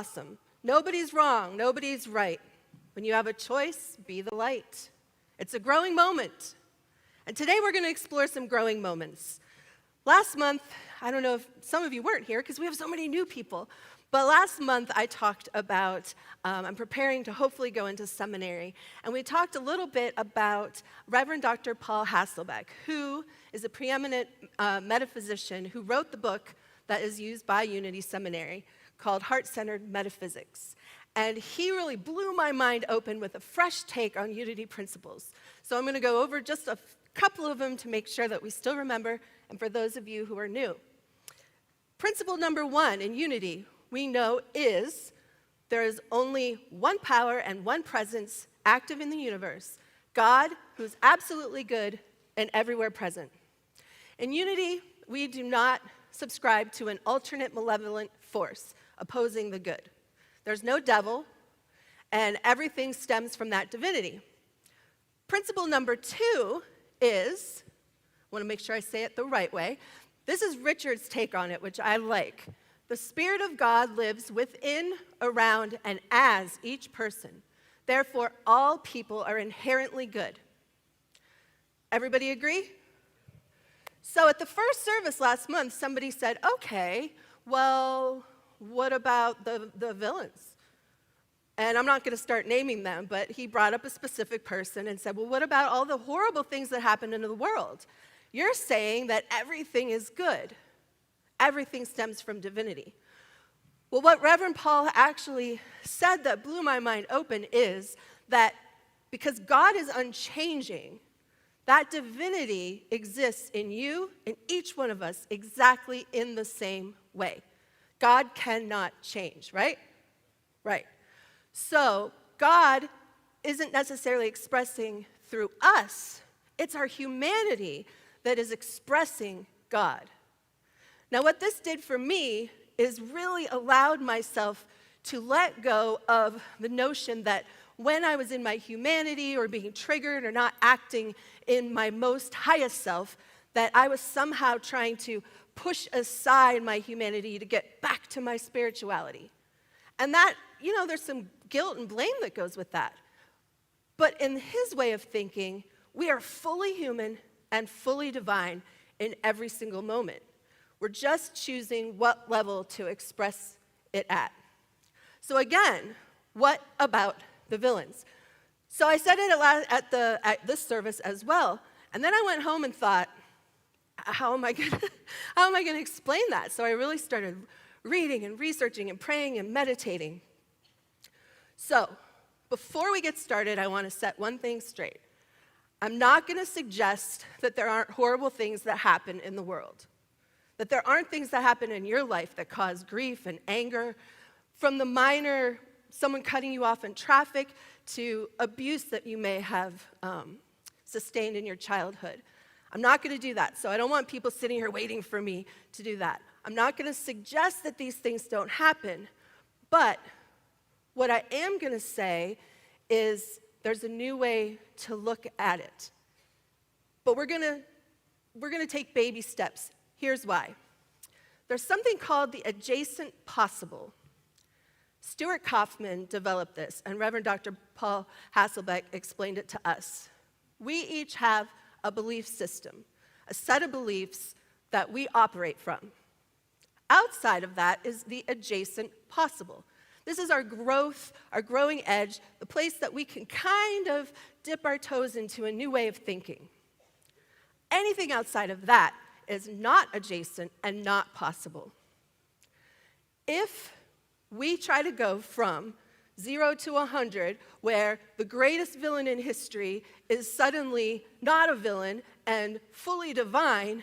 awesome. Nobody's wrong, nobody's right. When you have a choice, be the light. It's a growing moment. And today we're going to explore some growing moments. Last month, I don't know if some of you weren't here because we have so many new people, but last month I talked about, I'm preparing to hopefully go into seminary, and we talked a little bit about Reverend Dr. Paul Hasselbeck, who is a preeminent metaphysician who wrote the book that is used by Unity Seminary called Heart-Centered Metaphysics. And he really blew my mind open with a fresh take on Unity principles. So I'm going to go over just a couple of them to make sure that we still remember, and for those of you who are new. Principle number 1 in Unity, we know is there is only one power and one presence active in the universe, God, who's absolutely good and everywhere present. In Unity, we do not subscribe to an alternate malevolent force opposing the good. There's no devil, and everything stems from that divinity. Principle number 2 is, I want to make sure I say it the right way, this is Richard's take on it, which I like. The Spirit of God lives within, around, and as each person. Therefore, all people are inherently good. Everybody agree? So at the first service last month, somebody said, okay, well, what about the villains? And I'm not going to start naming them, but he brought up a specific person and said, well, what about all the horrible things that happen in the world? You're saying that everything is good. Everything stems from divinity. Well, what Reverend Paul actually said that blew my mind open is that because God is unchanging, that divinity exists in you and each one of us exactly in the same way. God cannot change, right? Right. So God isn't necessarily expressing through us. It's our humanity that is expressing God. Now, what this did for me is really allowed myself to let go of the notion that when I was in my humanity or being triggered or not acting in my most highest self, that I was somehow trying to push aside my humanity to get back to my spirituality. And that, there's some guilt and blame that goes with that. But in his way of thinking, we are fully human and fully divine in every single moment. We're just choosing what level to express it at. So again, what about the villains? So I said it at this service as well, and then I went home and thought, how am I going to explain that? So I really started reading and researching and praying and meditating. So before we get started, I want to set one thing straight. I'm not going to suggest that there aren't horrible things that happen in the world, that there aren't things that happen in your life that cause grief and anger, from the minor, someone cutting you off in traffic, to abuse that you may have sustained in your childhood. I'm not going to do that, so I don't want people sitting here waiting for me to do that. I'm not going to suggest that these things don't happen, but what I am going to say is there's a new way to look at it. But we're going to take baby steps. Here's why. There's something called the adjacent possible. Stuart Kaufman developed this, and Reverend Dr. Paul Hasselbeck explained it to us. We each have a belief system, a set of beliefs that we operate from. Outside of that is the adjacent possible. This is our growth, our growing edge, the place that we can kind of dip our toes into a new way of thinking. Anything outside of that is not adjacent and not possible. If we try to go from 0 to 100, where the greatest villain in history is suddenly not a villain and fully divine,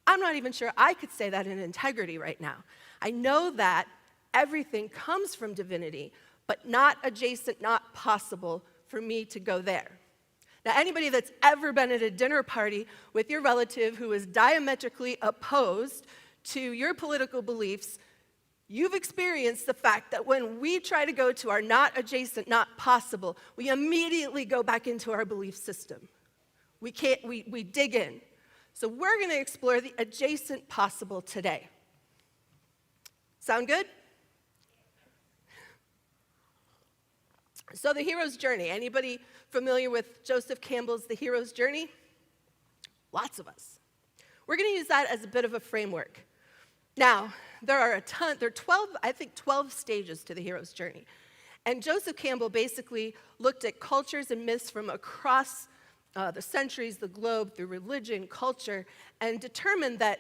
I'm not even sure I could say that in integrity right now. I know that everything comes from divinity, but not adjacent, not possible for me to go there. Now, anybody that's ever been at a dinner party with your relative who is diametrically opposed to your political beliefs, you've experienced the fact that when we try to go to our not adjacent, not possible, we immediately go back into our belief system. We dig in. So we're going to explore the adjacent possible today. Sound good? So the hero's journey. Anybody familiar with Joseph Campbell's The Hero's Journey? Lots of us. We're going to use that as a bit of a framework. Now, there are 12 stages to the hero's journey. And Joseph Campbell basically looked at cultures and myths from across the centuries, the globe, through religion, culture, and determined that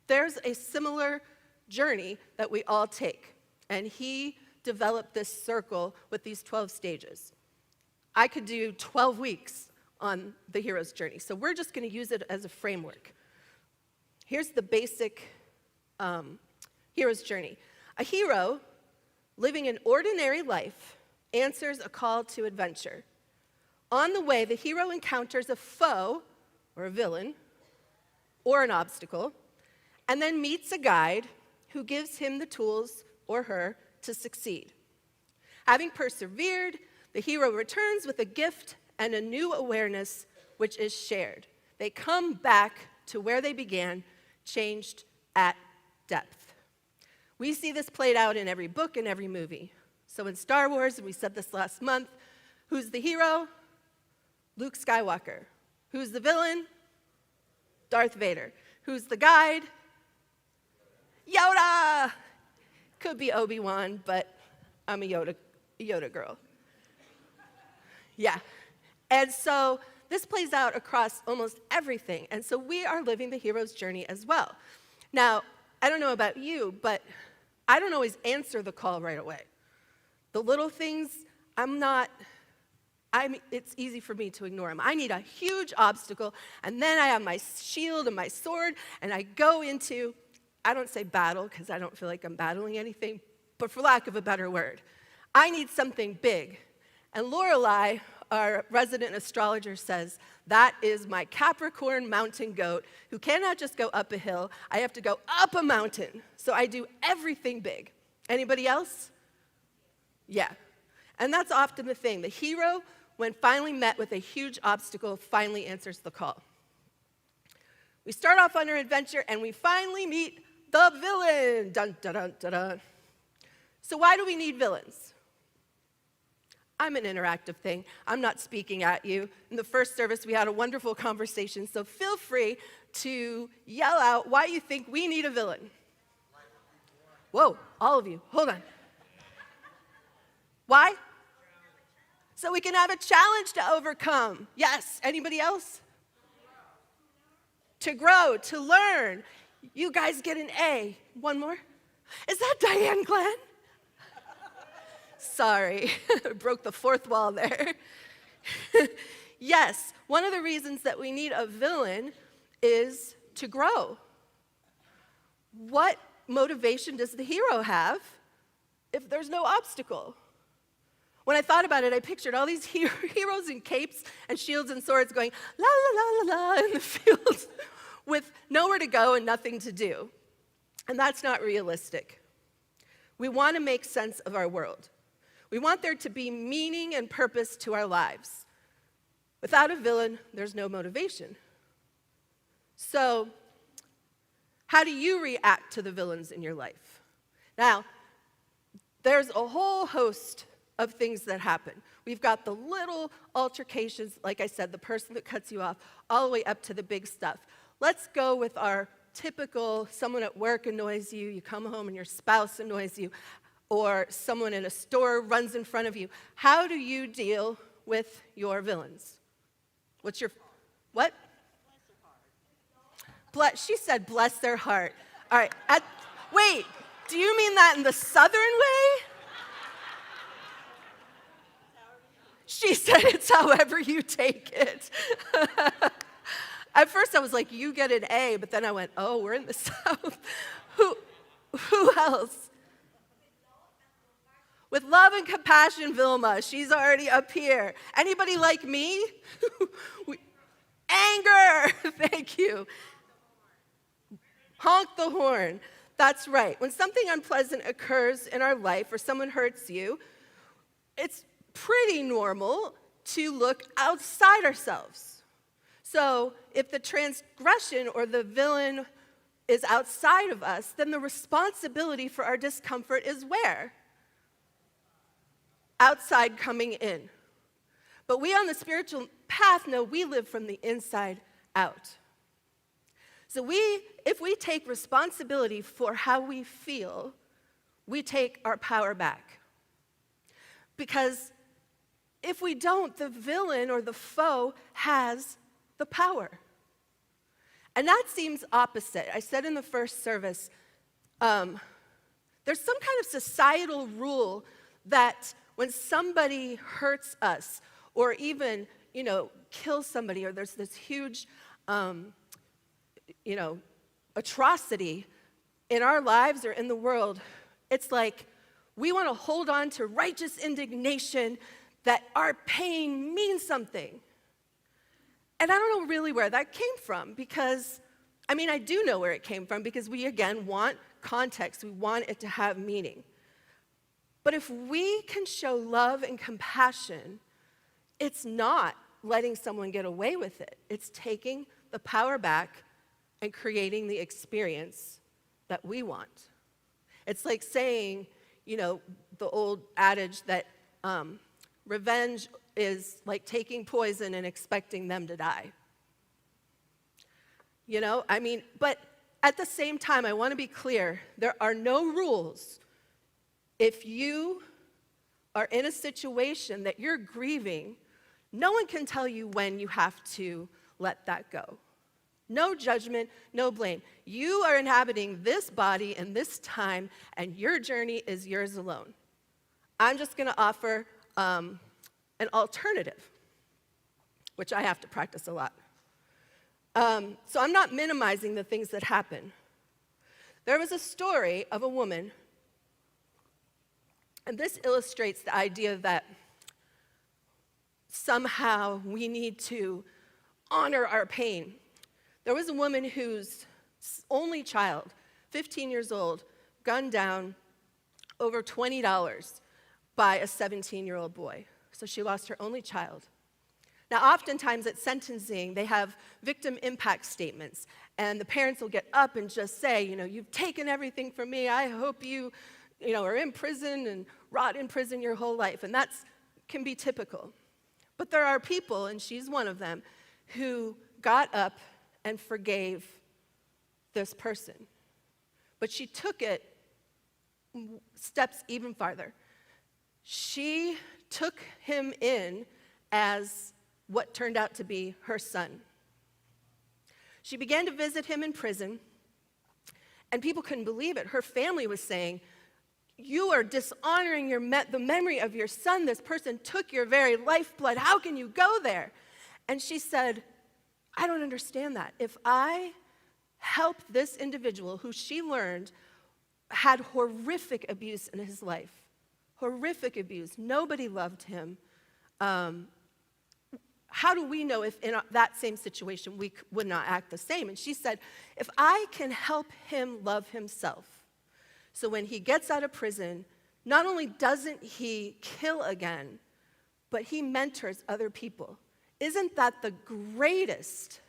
there's a similar journey that we all take. And he developed this circle with these 12 stages. I could do 12 weeks on the hero's journey, so we're just going to use it as a framework. Here's the basic hero's journey. A hero living an ordinary life answers a call to adventure. On the way, the hero encounters a foe, or a villain, or an obstacle, and then meets a guide who gives him the tools, or her, to succeed. Having persevered, the hero returns with a gift and a new awareness which is shared. They come back to where they began, changed at depth. We see this played out in every book and every movie. So in Star Wars, and we said this last month, who's the hero? Luke Skywalker. Who's the villain? Darth Vader. Who's the guide? Yoda! Could be Obi-Wan, but I'm a Yoda girl. Yeah. And so this plays out across almost everything. And so we are living the hero's journey as well. Now, I don't know about you, but I don't always answer the call right away. The little things, it's easy for me to ignore them. I need a huge obstacle, and then I have my shield and my sword, and I go into, I don't say battle, because I don't feel like I'm battling anything, but for lack of a better word, I need something big. And Lorelei, our resident astrologer, says, that is my Capricorn mountain goat who cannot just go up a hill. I have to go up a mountain. So I do everything big. Anybody else? Yeah. And that's often the thing. The hero, when finally met with a huge obstacle, finally answers the call. We start off on our adventure, and we finally meet the villain. Dun, dun, dun, dun, dun. So why do we need villains? I'm an interactive thing. I'm not speaking at you. In the first service, we had a wonderful conversation, so feel free to yell out why you think we need a villain. Whoa, all of you, hold on. Why? So we can have a challenge to overcome. Yes, anybody else? To grow, to learn. You guys get an A. One more. Is that Diane Glenn? Sorry, broke the fourth wall there. Yes, one of the reasons that we need a villain is to grow. What motivation does the hero have if there's no obstacle? When I thought about it, I pictured all these heroes in capes and shields and swords going la la la la la in the fields with nowhere to go and nothing to do. And that's not realistic. We want to make sense of our world. We want there to be meaning and purpose to our lives. Without a villain, there's no motivation. So, how do you react to the villains in your life? Now, there's a whole host of things that happen. We've got the little altercations, like I said, the person that cuts you off, all the way up to the big stuff. Let's go with our typical, someone at work annoys you, you come home and your spouse annoys you, or someone in a store runs in front of you. How do you deal with your villains? What's your, what? She said, bless their heart. All right, wait, do you mean that in the Southern way? She said it's however you take it. At first I was like, you get an A, but then I went, oh, we're in the South. Who else? With love and compassion, Vilma. She's already up here. Anybody like me? Anger. Thank you. Honk the horn. That's right. When something unpleasant occurs in our life or someone hurts you, it's pretty normal to look outside ourselves. So if the transgression or the villain is outside of us, then the responsibility for our discomfort is where? outside coming in. But we on the spiritual path know we live from the inside out. So if we take responsibility for how we feel, we take our power back. Because if we don't, the villain or the foe has the power. And that seems opposite. I said in the first service, there's some kind of societal rule that when somebody hurts us or even, kills somebody, or there's this huge, atrocity in our lives or in the world, it's like we want to hold on to righteous indignation that our pain means something. And I don't know really where that came from because, I do know where it came from because we, again, want context. We want it to have meaning. But if we can show love and compassion, it's not letting someone get away with it. It's taking the power back and creating the experience that we want. It's like saying, the old adage that revenge is like taking poison and expecting them to die. But at the same time, I want to be clear, there are no rules. If you are in a situation that you're grieving, no one can tell you when you have to let that go. No judgment, no blame. You are inhabiting this body and this time, and your journey is yours alone. I'm just going to offer an alternative, which I have to practice a lot. So I'm not minimizing the things that happen. There was a story of a woman, and this illustrates the idea that somehow we need to honor our pain. There was a woman whose only child, 15 years old, gunned down over $20 by a 17-year-old boy. So she lost her only child. Now, oftentimes at sentencing, they have victim impact statements, and the parents will get up and just say, you've taken everything from me. I hope you, are in prison and rot in prison your whole life. And that can be typical. But there are people, and she's one of them, who got up and forgave this person. But she took it steps even farther. She took him in as what turned out to be her son. She began to visit him in prison, and people couldn't believe it. Her family was saying, you are dishonoring the memory of your son. This person took your very lifeblood. How can you go there? And she said, I don't understand that. If I help this individual who she learned had horrific abuse in his life, horrific abuse, nobody loved him, how do we know if in that same situation we would not act the same? And she said, if I can help him love himself, so when he gets out of prison, not only doesn't he kill again, but he mentors other people. Isn't that the greatest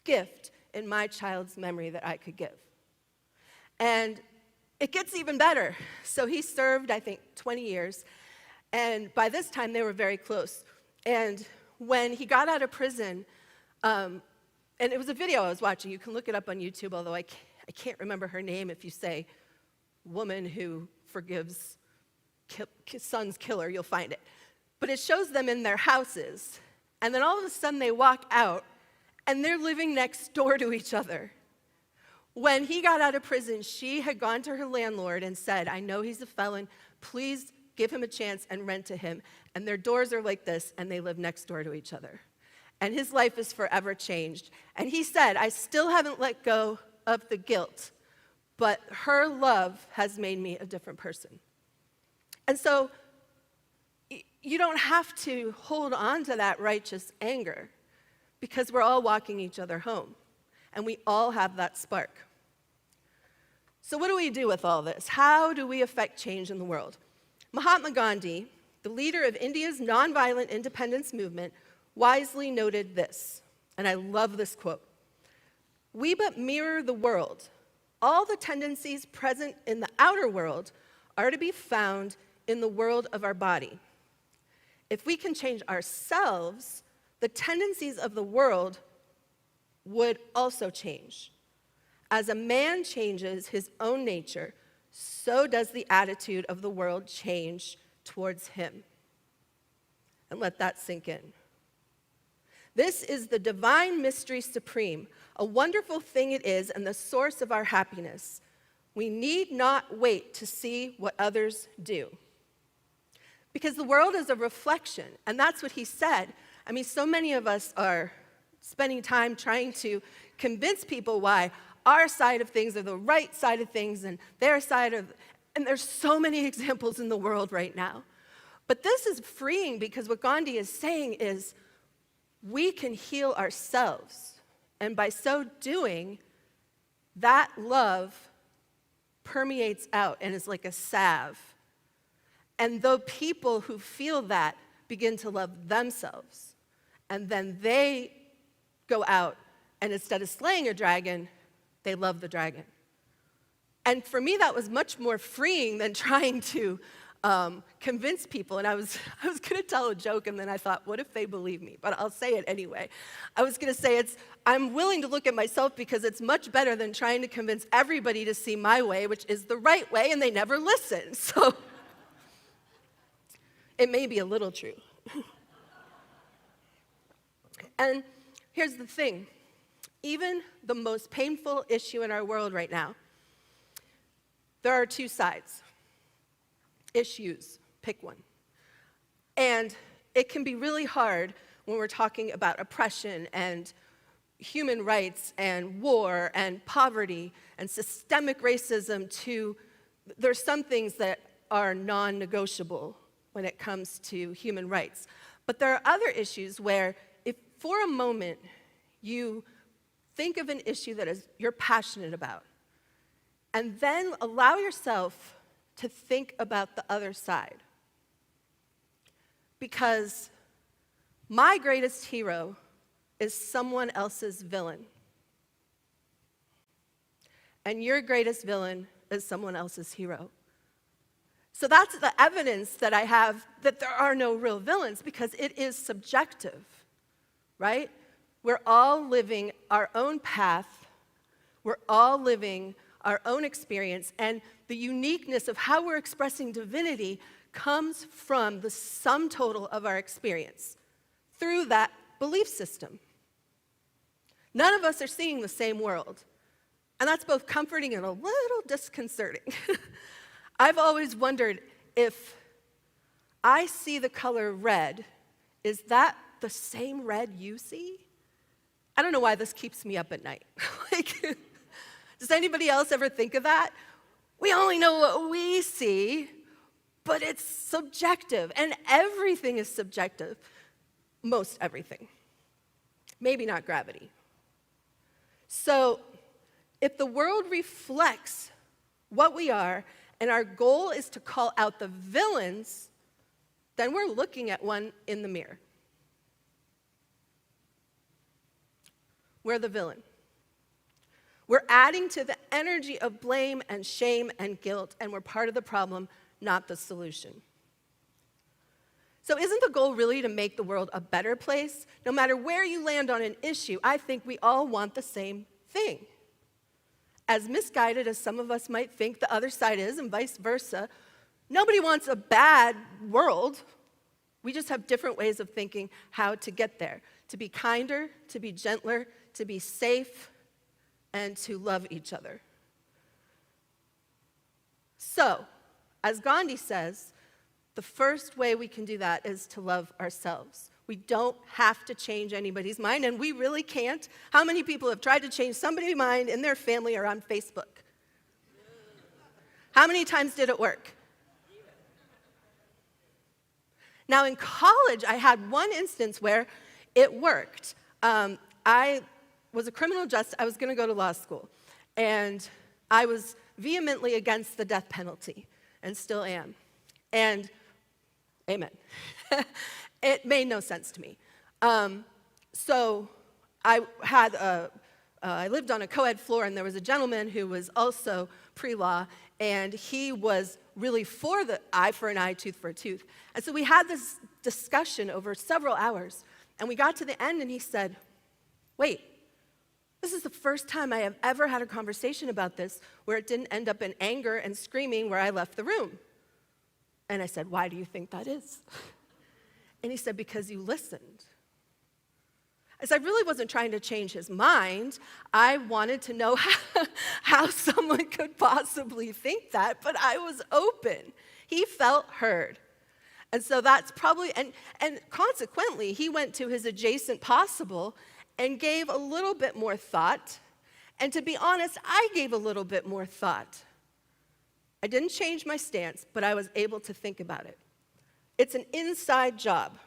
gift in my child's memory that I could give? And it gets even better. So he served, I think, 20 years. And by this time, they were very close. And when he got out of prison, and it was a video I was watching. You can look it up on YouTube, although I can't remember her name. If you say woman who forgives son's killer, you'll find it. But it shows them in their houses. And then all of a sudden they walk out, and they're living next door to each other. When he got out of prison, she had gone to her landlord and said, I know he's a felon. Please give him a chance and rent to him. And their doors are like this, and they live next door to each other. And his life is forever changed. And he said, I still haven't let go of the guilt, but her love has made me a different person. And so you don't have to hold on to that righteous anger because we're all walking each other home, and we all have that spark. So what do we do with all this? How do we affect change in the world? Mahatma Gandhi, the leader of India's nonviolent independence movement, wisely noted this, and I love this quote. We but mirror the world. All the tendencies present in the outer world are to be found in the world of our body. if we can change ourselves, the tendencies of the world would also change. As a man changes his own nature, so does the attitude of the world change towards him. And let that sink in. This is the divine mystery supreme, a wonderful thing it is and the source of our happiness. We need not wait to see what others do. Because the world is a reflection, and that's what he said. I mean, so many of us are spending time trying to convince people why our side of things are the right side of things and their side of, and there's so many examples in the world right now. But this is freeing because what Gandhi is saying is we can heal ourselves. And by so doing, that love permeates out and is like a salve. And though people who feel that begin to love themselves, and then they go out and instead of slaying a dragon, they love the dragon. And for me, that was much more freeing than trying to convince people. And I was going to tell a joke, and then I thought, what if they believe me? But I'll say it anyway. I was going to say I'm willing to look at myself because it's much better than trying to convince everybody to see my way, which is the right way, and they never listen. So it may be a little true. And here's the thing. Even the most painful issue in our world right now, there are two sides. Issues, pick one. And it can be really hard when we're talking about oppression and human rights and war and poverty and systemic racism there's some things that are non-negotiable when it comes to human rights. But there are other issues where if for a moment you think of an issue that you're passionate about, and then allow yourself to think about the other side. Because my greatest hero is someone else's villain. And your greatest villain is someone else's hero. So that's the evidence that I have that there are no real villains, because it is subjective, right? We're all living our own path. We're all living our own experience, and the uniqueness of how we're expressing divinity comes from the sum total of our experience through that belief system. None of us are seeing the same world, and that's both comforting and a little disconcerting. I've always wondered if I see the color red, is that the same red you see? I don't know why this keeps me up at night. Does anybody else ever think of that? We only know what we see, but it's subjective, and everything is subjective. Most everything. Maybe not gravity. So, if the world reflects what we are, and our goal is to call out the villains, then we're looking at one in the mirror. We're the villain. We're adding to the energy of blame and shame and guilt, and we're part of the problem, not the solution. So isn't the goal really to make the world a better place? No matter where you land on an issue, I think we all want the same thing. As misguided as some of us might think the other side is, and vice versa, nobody wants a bad world. We just have different ways of thinking how to get there. To be kinder, to be gentler, to be safe, and to love each other. So, as Gandhi says, the first way we can do that is to love ourselves. We don't have to change anybody's mind, and we really can't. How many people have tried to change somebody's mind in their family or on Facebook? How many times did it work? Now, in college, I had one instance where it worked. I was a criminal justice. I was going to go to law school, and I was vehemently against the death penalty, and still am. And amen. It made no sense to me. So I lived on a co-ed floor, and there was a gentleman who was also pre-law, and he was really for the eye for an eye, tooth for a tooth. And so we had this discussion over several hours, and we got to the end, and he said, wait, this is the first time I have ever had a conversation about this where it didn't end up in anger and screaming where I left the room. And I said, why do you think that is? And he said, because you listened. As I really wasn't trying to change his mind. I wanted to know how someone could possibly think that, but I was open. He felt heard. And so that's probably, and consequently, he went to his adjacent possible and gave a little bit more thought. And to be honest, I gave a little bit more thought. I didn't change my stance, but I was able to think about it. It's an inside job.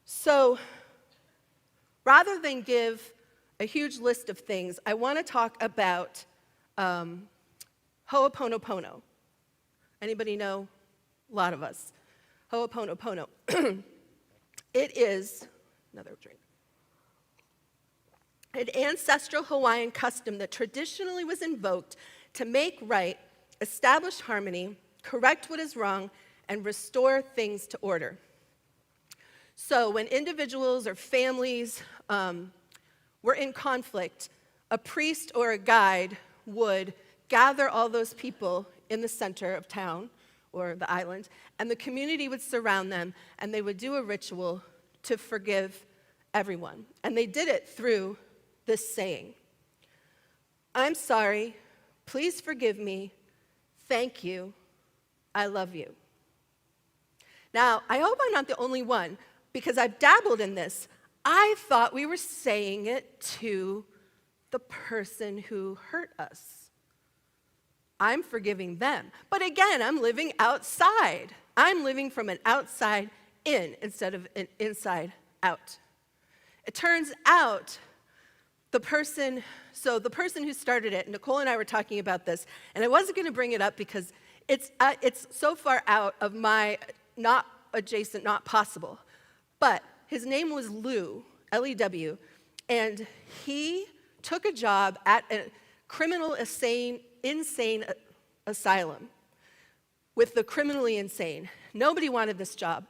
So rather than give a huge list of things, I want to talk about Ho'oponopono. Anybody know? A lot of us. Ho'oponopono. It is, another drink, an ancestral Hawaiian custom that traditionally was invoked to make right, establish harmony, correct what is wrong, and restore things to order. So when individuals or families were in conflict, a priest or a guide would gather all those people in the center of town or the island, and the community would surround them, and they would do a ritual to forgive everyone. And they did it through this saying, I'm sorry, please forgive me, thank you, I love you. Now, I hope I'm not the only one, because I've dabbled in this. I thought we were saying it to the person who hurt us. I'm forgiving them. But again, I'm living outside. I'm living from an outside in instead of an inside out. It turns out the person who started it, Nicole and I were talking about this, and I wasn't going to bring it up because it's so far out of my not adjacent, not possible. But his name was Lou, L-E-W, and he took a job at a criminal insane asylum with the criminally insane. Nobody wanted this job.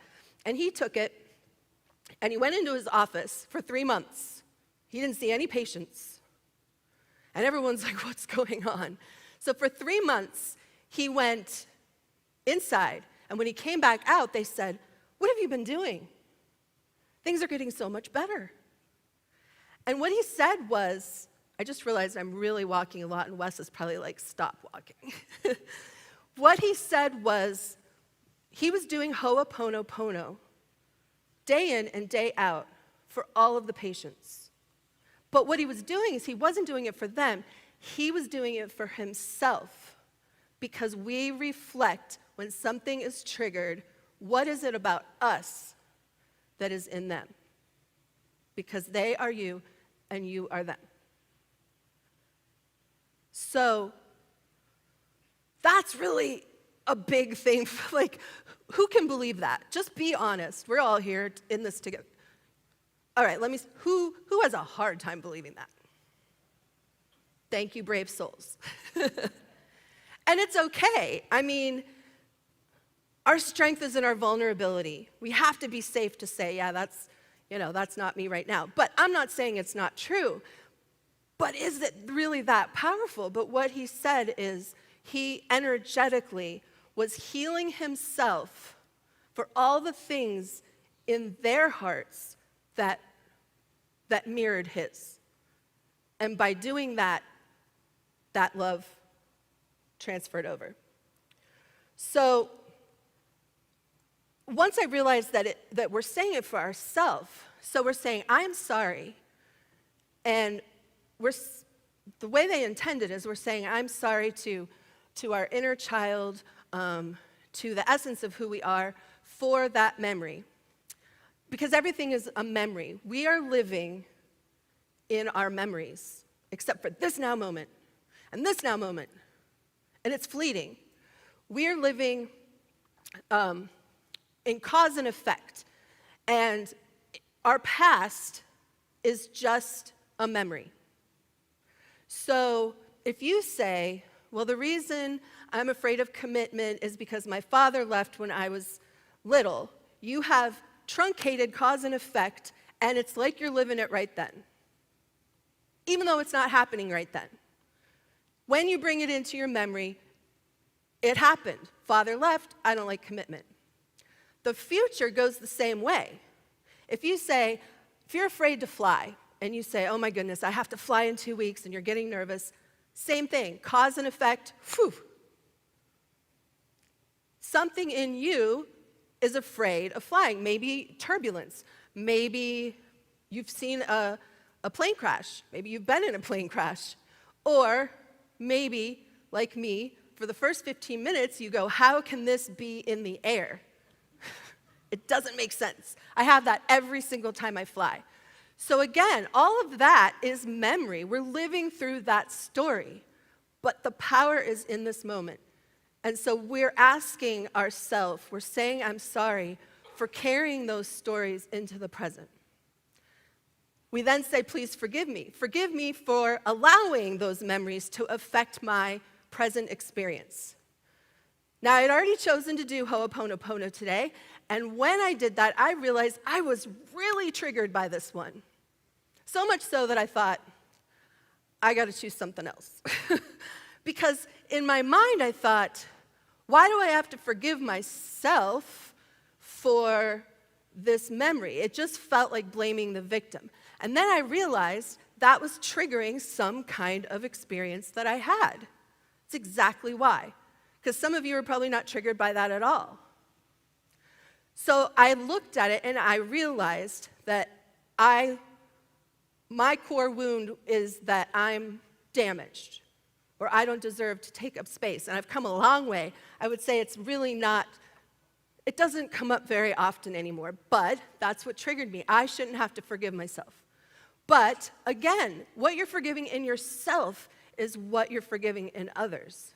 And he took it, and he went into his office for 3 months. He didn't see any patients. And everyone's like, what's going on? So for 3 months, he went inside. And when he came back out, they said, what have you been doing? Things are getting so much better. And what he said was, I just realized I'm really walking a lot, and Wes is probably like, stop walking. What he said was, he was doing Ho'oponopono day in and day out for all of the patients. But what he was doing is he wasn't doing it for them. He was doing it for himself, because we reflect when something is triggered, what is it about us that is in them? Because they are you and you are them. So that's really a big thing. Like, who can believe that? Just be honest. We're all here in this together. All right, who has a hard time believing that? Thank you, brave souls. And it's okay. I mean, our strength is in our vulnerability. We have to be safe to say, yeah, that's not me right now. But I'm not saying it's not true. But is it really that powerful? But what he said is he energetically was healing himself for all the things in their hearts that mirrored his. And by doing that, that love transferred over. So once I realized that we're saying it for ourselves, so we're saying, I'm sorry, and the way they intended is we're saying, I'm sorry to our inner child, to the essence of who we are, for that memory. Because everything is a memory. We are living in our memories, except for this now moment, and this now moment, and it's fleeting. We are living in cause and effect, and our past is just a memory. So if you say, Well, the reason I'm afraid of commitment is because my father left when I was little. You have truncated cause and effect, and it's like you're living it right then, even though it's not happening right then. When you bring it into your memory, it happened. Father left, I don't like commitment. The future goes the same way. If you're afraid to fly, and you say, oh my goodness, I have to fly in 2 weeks, and you're getting nervous, same thing, cause and effect, whew. Something in you is afraid of flying. Maybe turbulence. Maybe you've seen a plane crash. Maybe you've been in a plane crash. Or maybe, like me, for the first 15 minutes, you go, how can this be in the air? It doesn't make sense. I have that every single time I fly. So again, all of that is memory. We're living through that story, but the power is in this moment. And so we're asking ourselves, we're saying, I'm sorry for carrying those stories into the present. We then say, please forgive me. Forgive me for allowing those memories to affect my present experience. Now, I'd already chosen to do Ho'oponopono today, and when I did that, I realized I was really triggered by this one. So much so that I thought, I got to choose something else. Because in my mind, I thought, why do I have to forgive myself for this memory? It just felt like blaming the victim. And then I realized that was triggering some kind of experience that I had. It's exactly why. Because some of you are probably not triggered by that at all. So I looked at it and I realized that my core wound is that I'm damaged, or I don't deserve to take up space. And I've come a long way. I would say it's really not, it doesn't come up very often anymore, but that's what triggered me. I shouldn't have to forgive myself. But again, what you're forgiving in yourself is what you're forgiving in others.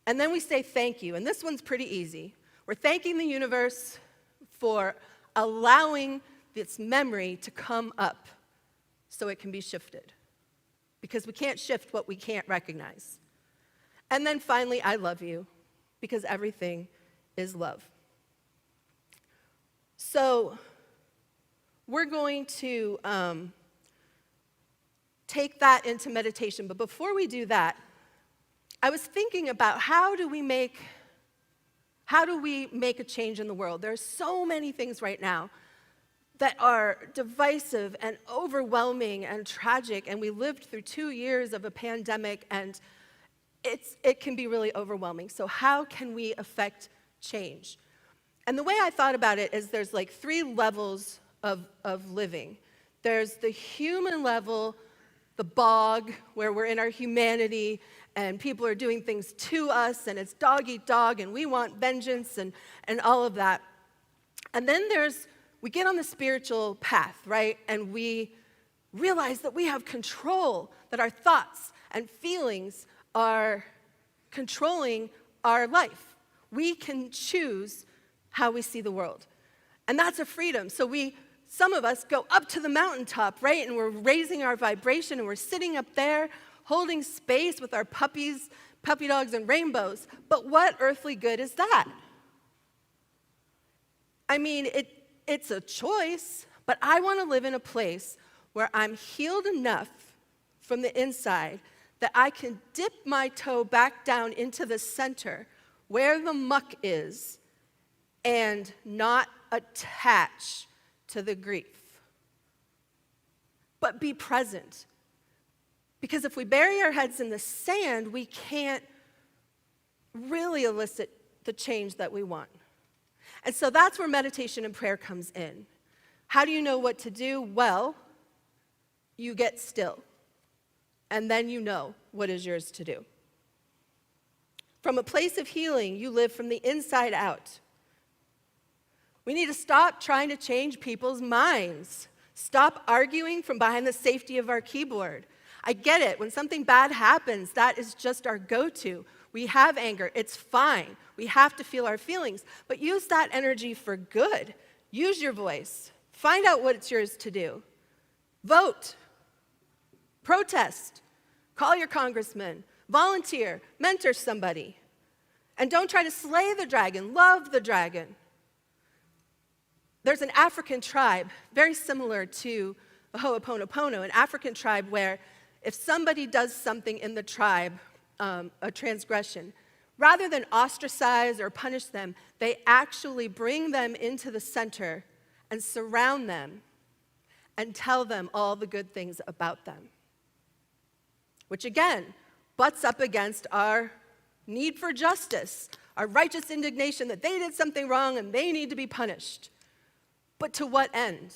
And then we say thank you, and this one's pretty easy. We're thanking the universe for allowing this memory to come up so it can be shifted. Because we can't shift what we can't recognize. And then finally, I love you, because everything is love. So we're going to take that into meditation, but before we do that, I was thinking about how do we make a change in the world? There are so many things right now that are divisive and overwhelming and tragic, and we lived through 2 years of a pandemic, and it can be really overwhelming. So how can we affect change? And the way I thought about it is there's like 3 levels of living. There's the human level, the bog, where we're in our humanity, and people are doing things to us, and it's dog eat dog, and we want vengeance, and all of that. And then we get on the spiritual path, right? And we realize that we have control, that our thoughts and feelings are controlling our life. We can choose how we see the world. And that's a freedom. So some of us go up to the mountaintop, right? And we're raising our vibration, and we're sitting up there holding space with our puppies, puppy dogs, and rainbows. But what earthly good is that? I mean, it's a choice, but I want to live in a place where I'm healed enough from the inside that I can dip my toe back down into the center where the muck is and not attach to the grief, but be present. Because if we bury our heads in the sand, we can't really elicit the change that we want. And so that's where meditation and prayer comes in. How do you know what to do? Well, you get still, and then you know what is yours to do. From a place of healing, you live from the inside out. We need to stop trying to change people's minds. Stop arguing from behind the safety of our keyboard. I get it. When something bad happens, that is just our go-to. We have anger. It's fine. We have to feel our feelings. But use that energy for good. Use your voice. Find out what it's yours to do. Vote. Protest. Call your congressman. Volunteer, mentor somebody. And don't try to slay the dragon, love the dragon. There's an African tribe, very similar to the Ho'oponopono, an African tribe where if somebody does something in the tribe, a transgression, rather than ostracize or punish them, they actually bring them into the center and surround them and tell them all the good things about them. Which again, butts up against our need for justice, our righteous indignation that they did something wrong and they need to be punished. But to what end?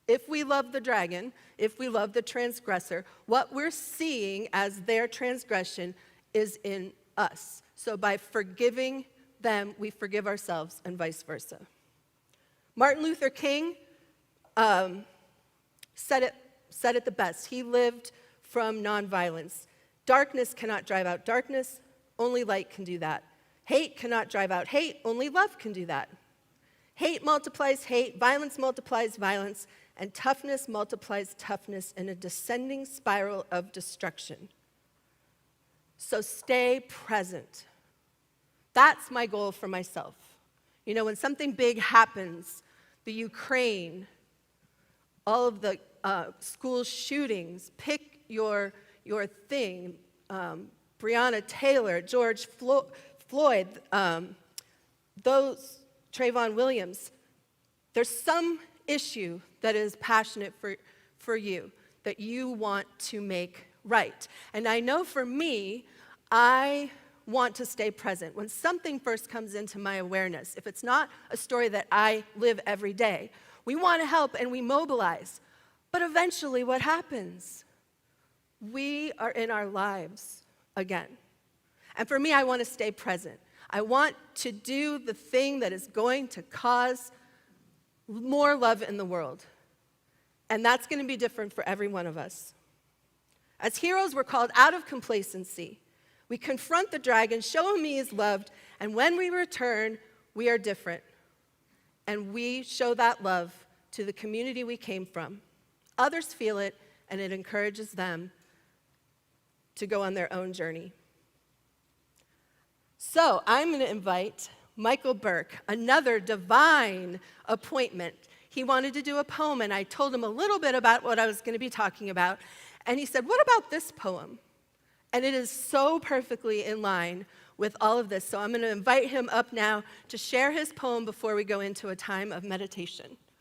If we love the dragon, if we love the transgressor, what we're seeing as their transgression is in us. So by forgiving them, we forgive ourselves, and vice versa. Martin Luther King said it the best. He lived from nonviolence. Darkness cannot drive out darkness, only light can do that. Hate cannot drive out hate, only love can do that. Hate multiplies hate, violence multiplies violence, and toughness multiplies toughness in a descending spiral of destruction. So stay present. That's my goal for myself. You know, when something big happens, the Ukraine, all of the school shootings, pick your thing, Breonna Taylor, George Floyd, those Trayvon Williams, there's some issue that is passionate for you, that you want to make right. And I know for me, I want to stay present. When something first comes into my awareness, if it's not a story that I live every day, we want to help and we mobilize. But eventually what happens? We are in our lives again. And for me, I want to stay present. I want to do the thing that is going to cause more love in the world. And that's going to be different for every one of us. As heroes, we're called out of complacency. We confront the dragon, show him he is loved, and when we return, we are different. And we show that love to the community we came from. Others feel it, and it encourages them to go on their own journey. So I'm going to invite Michael Burke, another divine appointment. He wanted to do a poem, and I told him a little bit about what I was going to be talking about. And he said, "What about this poem?" And it is so perfectly in line with all of this. So I'm going to invite him up now to share his poem before we go into a time of meditation.